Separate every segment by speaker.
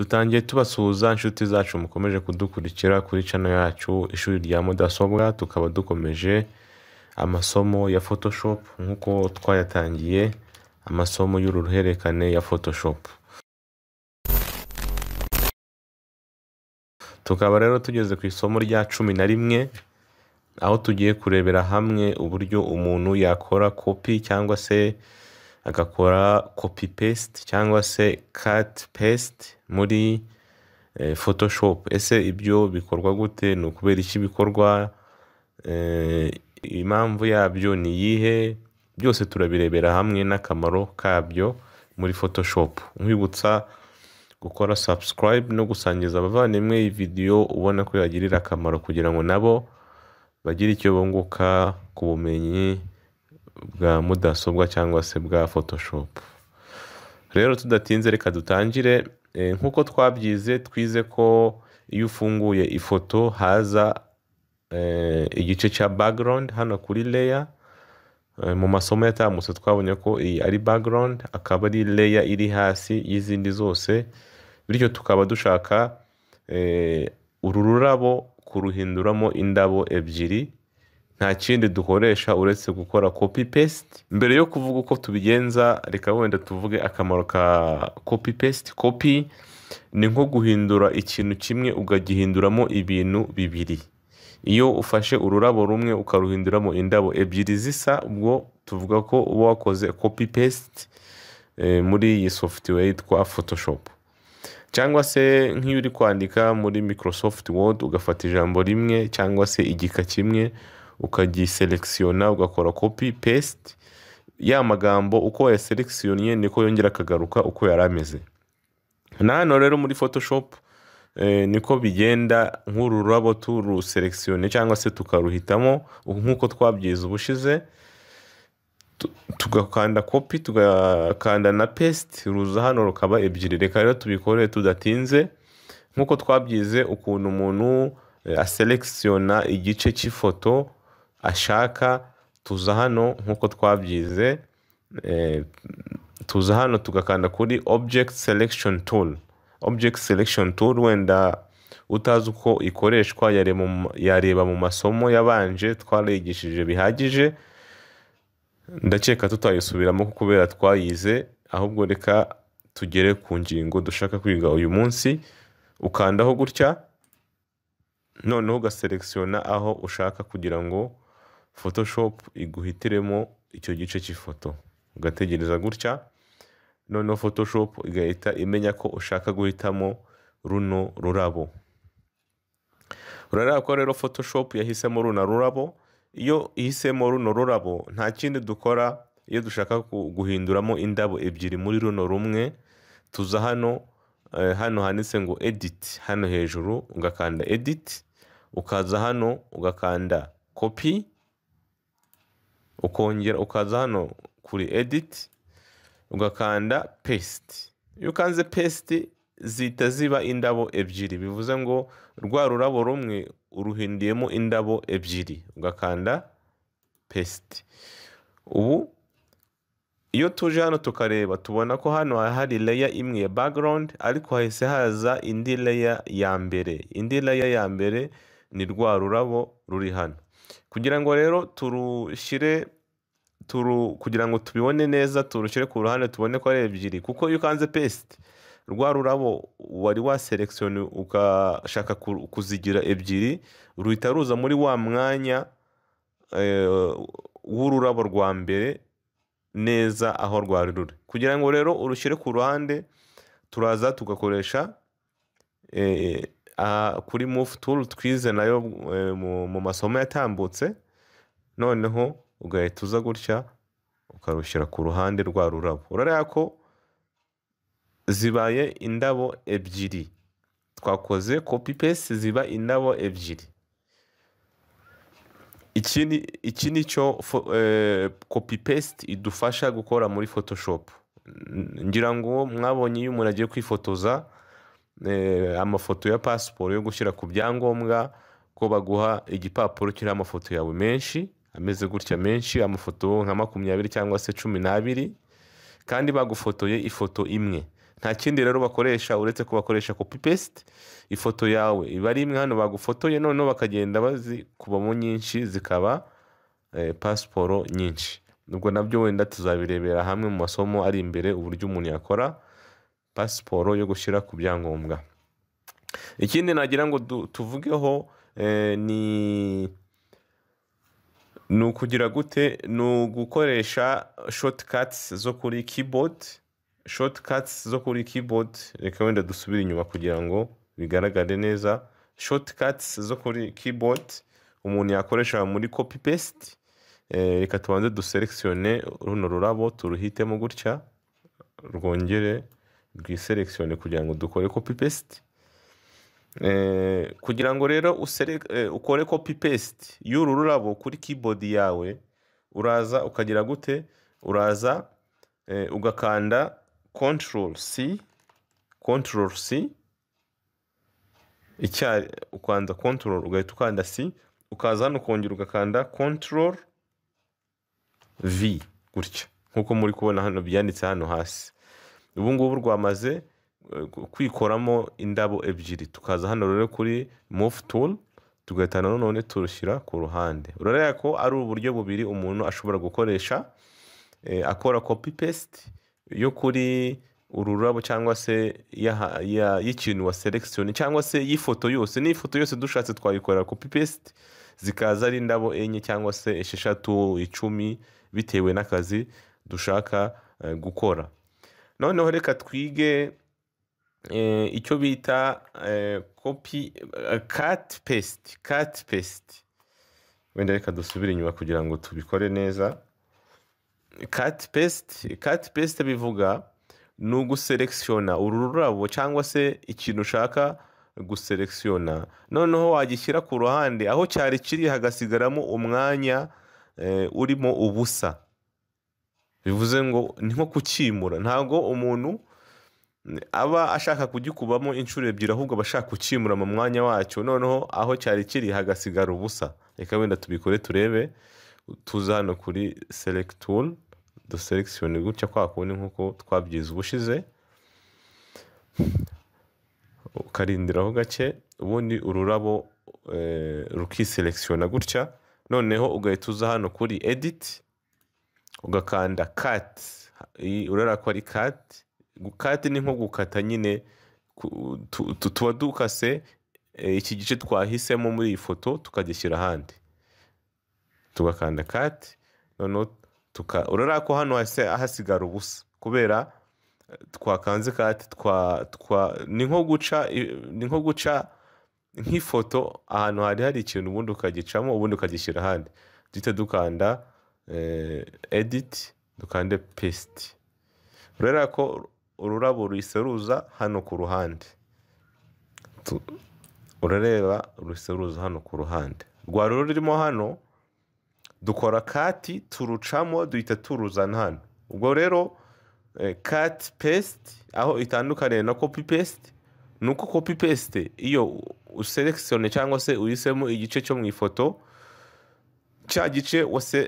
Speaker 1: Dutangiye tubasuhuza inshuti zacu mukomeje kudukurikira kuri channel yacu ishuri rya mudasobwa, tukaba dukomeje amasomo ya Photoshop nkuko twayatangiye amasomo y'uruhererekane ya Photoshop. Tukaba rero tugeze ku isomo rya 11 aho tugiye kurebera hamwe uburyo umuntu yakora copy cyangwa se agakora copy paste cyangwa se cut paste muri Photoshop. Ese ibyo bikorwa gute? No kubera iki bikorwa? Impamvu yabyo ni yihe? Byose turabirebera hamwe n'akamaro kabyo muri Photoshop. Nkwibutsa gukora subscribe no gusangiza abavandimwe iyi video ubona ko yagirira akamaro kugira ngo nabo bagire icyo bunguka ku bumenyi bwa mudasobwa cyangwa se bwa Photoshop. Rero tudatinze reka dutangire. Nkuko twabyize twize ko iyo ufunguye ifoto haza igice cya background hano kuri layer. Mu masomo yatambutse twabonye ko iyi ari background, akaba ari layer iri hasi y'izindi zose, bityo tukaba dushaka uru rurabo kuruhinduramo indabo ebyiri. Nta kindi dukoresha uretse gukora copy paste. Mbere yo kuvuga uko tubigenza, reka wenda tuvuge akamaro ka copy paste. Copy ni nko guhindura ikintu kimwe ugagihinduramo ibintu bibiri. Iyo ufashe ururabo rumwe ukaruhinduramo indabo ebyiri zisa, ubwo tuvuga ko uba wakoze copy paste muri iyi software yitwa Photoshop. Cyangwa se nk'iyo uri kwandika muri Microsoft Word ugafata ijambo rimwe cyangwa se igika kimwe ukagiselectiona ugakora copy paste, ya magambo uko yaselectionye niko yongera akagaruka uko yarameze. Na hano rero muri Photoshop niko bigenda. Nk'uru rurabo turu selectione cyangwa se tukaruhitamo nkuko twabyize ubushize, tugakanda copy tugakanda na paste, ruza hano rukaba ebyiri. Reka rero tubikore tudatinze nkuko twabyize ukuntu umuntu aselectiona igice cy'ifoto ashaka. Tuza hano nkuko twabyize, tuza hano tugakanda kuri object selection tool. Object selection tool wenda utazi uko ikoreshwa yareba mu masomo yabanje twarigishije bihagije, ndakeka tutayisubiramo kubera twayize. Ahubwo reka tugere ku ngingo dushaka kwiga uyu munsi. Ukandaho gutya, noneho ugaselectiona aho ushaka kugira ngo Photoshop iguhitiremo icyo gice cy'ifoto. Ugategereza gutya, noneho Photoshop igahita imenya ko ushaka guhitamo runo rurabo. Urareba ko rero Photoshop yahisemo runo rurabo. Iyo ihisemo runo rurabo nta kindi dukora. Iyo dushaka guhinduramo indabo ebyiri muri runo rumwe, tuza hano handitse ngo edit hano hejuru, ugakanda edit, ukaza hano ugakanda copy, ukongera ukaza hano kuri edit ugakanda paste. Iyo ukanze paste zita ziba indabo ebyiri, bivuze ngo rwa rurabo rumwe uruhindiyemo indabo ebyiri, ugakanda paste. Ubu iyo tuje hano tukareba tubona ko hano hari layer imwe ya background, ariko hahise haza indi layer ya mbere. Indi layer ya mbere ni rwa rurabo ruri hano. Kugira ngo rero kugira ngo tubibone neza turushyire ku ruhande tubone ko ari ebyiri, kuko iyo ukanze paste rwa rurabo wari wa selection ugashaka kuzigira ebyiri ruhita ruza muri wa mwanya w'ururabo rwa mbere neza aho rwari ruri. Kugira ngo rero urushyire ku ruhande turaza tugakoresha kuri move tool twize nayo mu masomo yatambutse, noneho ugahita uza gutya ukarushyira ku ruhande rwa rurabo. Urareba ko zibaye indabo ebyiri. Twakoze copy paste ziba indabo ebyiri. Iki ni cyo copy paste idufasha gukora muri Photoshop. Ngira ngo mwabonye iyo umuntu agiye kwifotoza amafoto ya passport yo gushyira ku byangombwa, ko baguha igipapuro kiriho amafoto yawe menshi ameze gutya, menshi, amafoto nka 20 cyangwa se 12, kandi bagufotoye ifoto imwe. nta kindi rero bakoresha uretse ko bakoresha copy paste. Ifoto yawe iba ari imwe hano bagufotoye, noneho bakagenda bazikubamo nyinshi zikaba pasiporo nyinshi. Ubwo nabyo wenda tuzabirebera hamwe mu masomo ari imbere, uburyo umuntu yakora pasiporo yo gushyira ku byangombwa. Ikindi nagira ngo tuvugeho ni ukugira gute, ni ugukoresha shortcuts zo kuri keyboard. Shortcuts zo kuri keyboard, reka wenda dusubire inyuma kugira ngo bigaragare neza. Shortcuts zo kuri keyboard umuntu yakoresha muri copy paste. Reka tubanze duselektione runo rurabo, turuhitemo gutya, rwongere rwiselektione kugira ngo dukore copy paste. Kugira ngo rero ukore copy paste y'uru rurabo kuri keyboard yawe, uraza ukagira gute, uraza ugakanda Control C, ukanda Control ugahita ukanda C, ukaza hano ukongera ugakanda Control V gutya, nkuko muri kubona hano byanditse hano hasi. Ubu ngubu rwamaze kwikoramo indabo ebyiri. Tukaza hano rero kuri Move Tool, tugahita none turushyira ku ruhande. Urareba ko ari uburyo bubiri umuntu ashobora gukoresha akora copy paste yo kuri uru rurabo, cyangwa se y'ikintu wa selection, cyangwa se y'ifoto yose. N'ifoto yose dushatse twayikorera copy paste, zikaza ari indabo enye cyangwa se esheshatu, 10 bitewe n'akazi dushaka gukora. Noneho reka twige icyo bita cut paste. Wenda reka dusubire inyuma kugira ngo tubikore neza. Cut paste bivuga ni uguselektiona uru rurabo cyangwa se ikintu ushaka guselektiona, noneho wagishyira ku ruhande aho cyari kiri hagasigaramo umwanya urimo ubusa. Bivuze ngo ni nko kukimura. Ntago umuntu aba ashaka kugikubamo inshuro ebyiri, ahubwo abashaka kukimura mu mwanya wacyo, noneho aho cyari kiri hagasigara ubusa. Reka wenda tubikore turebe. Tuza hano kuri select tool, duselektione gutya kwa kundi nkuko twabyize ubushize, ukarindiraho gake, ubundi ururabo rukiselektiona gutya. Noneho ugahita uza hano kuri edit, ugakanda cut. Urara ko ari cut. Gukata ni nko gukata nyine, tuba dukase iki gice twahisemo muri iyi foto tukagishyira ahandi, tugakanda cut. Noneho urara ko hano hasigara ubusa kubera twakanze cut. Ni nko guca nk'ifoto ahantu hari ikintu, ubundi ukagicamo, ubundi ukagishyira ahandi. Duhita dukanda edit, dukande paste. Urara ko ururabo ruiseruza hano ku ruhande. Urareba ruiseruza hano ku ruhande. Rwa rurimo hano dukora cut, turucamo, duhita turuzana hano. Ubwo rero cut paste aho itandukaniye na copy paste, nuko copy paste iyo uselektione cyangwa se uhisemo igice cyo mu ifoto, cya gice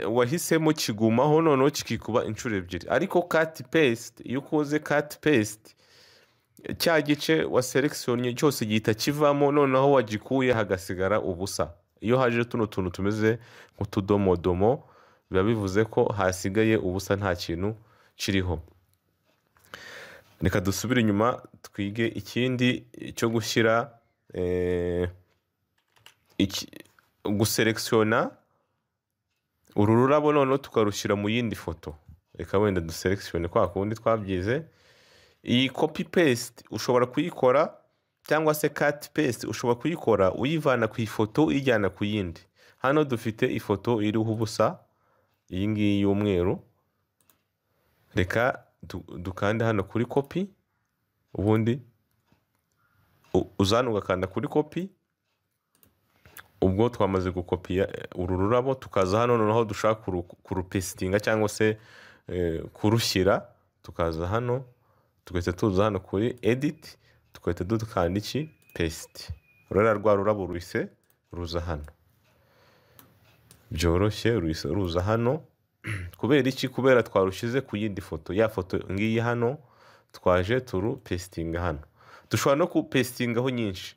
Speaker 1: wahisemo kigumaho, noneho kikikuba inshuro ebyiri. Ariko cut paste, iyo ukoze cut paste, cya gice waselektione cyose gihita kivamo, noneho wagikuye hagasigara ubusa. Iyo haje tuno tuntu tumeze nk'utudomodomo, biba bivuze ko hasigaye ubusa, nta kintu kiriho. Reka dusubire inyuma twige ikindi cyo gushyira guselektiona uru rurabo, noneho tukarushyira mu yindi foto. Reka wenda duselektione kwa kundi twabyize. Iyi copy paste ushobora kuyikora, cyangwa se cut paste ushobora kuyikora uyivana ku ifoto ijyana ku yindi. Hano dufite ifoto iriho ubusa, iyi ngiyi y'umweru. Reka dukande hano kuri copy, ubundi uzana ugakanda kuri copy. Ubwo twamaze gukopiya uru rurabo, tukaza hano noneho dushaka kurupestinga cyangwa se kurushyira, tukaza hano tugahita tuza hano kuri edit, tugahita dukanda iki paste. Urara rwa rurabo ruhise ruza hano, byoroshye ruhise ruza hano. Kubera iki? Kubera twarushize ku yindi foto. Ya foto ngiyi hano twaje turupesitinga hano. Dushobora no kupesitingaho nyinshi.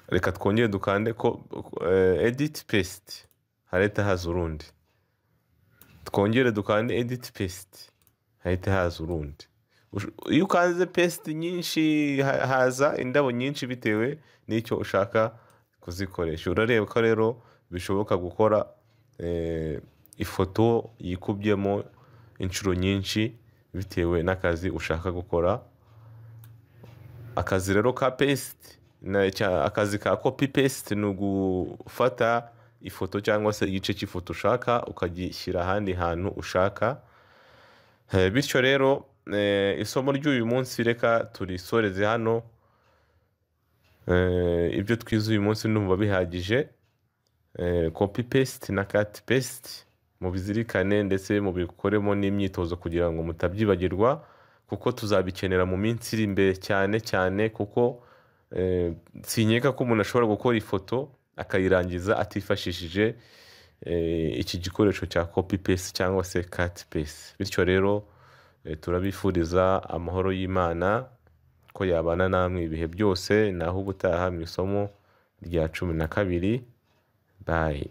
Speaker 1: Reka twongere dukande ko edit paste hareta haza urundi. Twongere dukande edit paste hareta haza urundi. Iyo ukanze paste nyinshi haza indabo nyinshi bitewe n'icyo ushaka kuzikoresha. Urareba ko rero bishoboka gukora ifoto yikubyemo inshuro nyinshi bitewe n'akazi ushaka gukora. Akazi rero ka paste akazi ka copy paste ni ugufata ifoto cyangwa se igice cy'ifoto ushaka ukagishyira ahandi hantu ushaka. Bityo rero isomo ry'uyu munsi reka turisoreze hano. Ibyo twize uyu munsi ndumva bihagije. Copy paste na cut paste mubizirikane ndetse mubikoremo n'imyitozo kugira ngo mutabyibagirwa, kuko tuzabikenera mu minsi iri imbere cyane kuko sinyeka ko umuntu ashobora gukora ifoto akayirangiza atifashishije iki gikoresho cya copy paste cyangwa se cut paste. Bityo rero turabifuriza amahoro y'Imana ko yabana namwe ibihe byose. Naho ubutaha mu isomo rya 12. Bye.